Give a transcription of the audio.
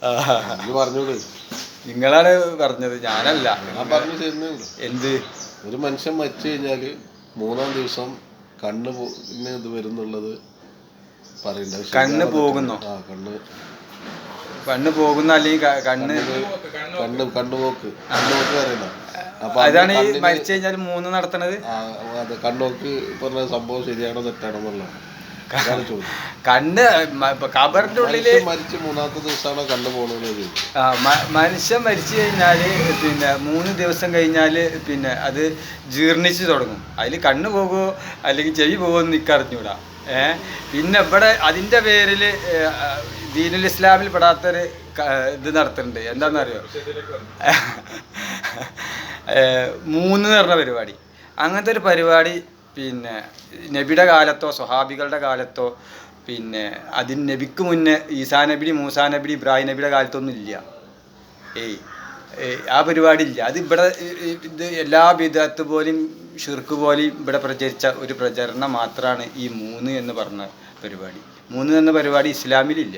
പറഞ്ഞോളൂ. നിങ്ങളാണ് പറഞ്ഞത്, ഞാനല്ല. ഞാൻ പറഞ്ഞു തരുന്നുള്ളൂ. എന്ത്? ഒരു മനുഷ്യൻ മരിച്ചു കഴിഞ്ഞാല് 3-ാം ദിവസം കണ്ണ് ഇത് വരുന്നുള്ളത് പറയണ്ട. കണ്ണ് പോകുന്നു. കണ്ണ് പോകുന്ന അല്ലെങ്കിൽ കണ്ണുപോക്ക് പറയണ്ട. അപ്പൊ അതാണ് ഈ മരിച്ചു കഴിഞ്ഞാൽ 3 നടത്തണത്. അതെ, കണ്ണോക്ക് പറഞ്ഞ സംഭവം ശരിയാണോ തെറ്റാണോ എന്നുള്ള കണ്ണ് കബറിന്റെ ഉള്ളില് മരിച്ച് 3-ാമത്തെ ദിവസമാണോ കണ്ണ് പോകണമെന്ന്. മനുഷ്യൻ മരിച്ചു കഴിഞ്ഞാല് പിന്നെ 3 ദിവസം കഴിഞ്ഞാല് പിന്നെ അത് ജീർണിച്ച് തുടങ്ങും. അതിൽ കണ്ണ് പോകുമോ അല്ലെങ്കിൽ ചെവി പോകുമോ എന്ന് എനിക്കറിഞ്ഞൂടാ. പിന്നെ ഇവിടെ അതിൻ്റെ പേരിൽ ദീനുൽ ഇസ്ലാമിൽ പെടാത്തൊരു ഇത് നടത്തുന്നുണ്ട്. എന്താണെന്നറിയോ? 3 എന്ന് പറഞ്ഞ പരിപാടി. അങ്ങനത്തെ ഒരു പരിപാടി പിന്നെ നബിയുടെ കാലത്തോ സ്വഹാബികളുടെ കാലത്തോ പിന്നെ അതിന് നബിക്ക് മുന്നേ ഈസാ നബി, മൂസാ നബി, ഇബ്രാഹിം നബിയുടെ കാലത്തൊന്നും ഇല്ല. ആ പരിപാടി ഇല്ല. അത് ഇവിടെ ഇത് എല്ലാ ബിദ്അത്ത് പോലെയും ഷിർക്ക് പോലെയും ഇവിടെ പ്രചരിച്ച ഒരു പ്രചരണം മാത്രമാണ് ഈ 3 എന്ന് പറഞ്ഞ പരിപാടി. 3 എന്ന പരിപാടി ഇസ്ലാമിലില്ല.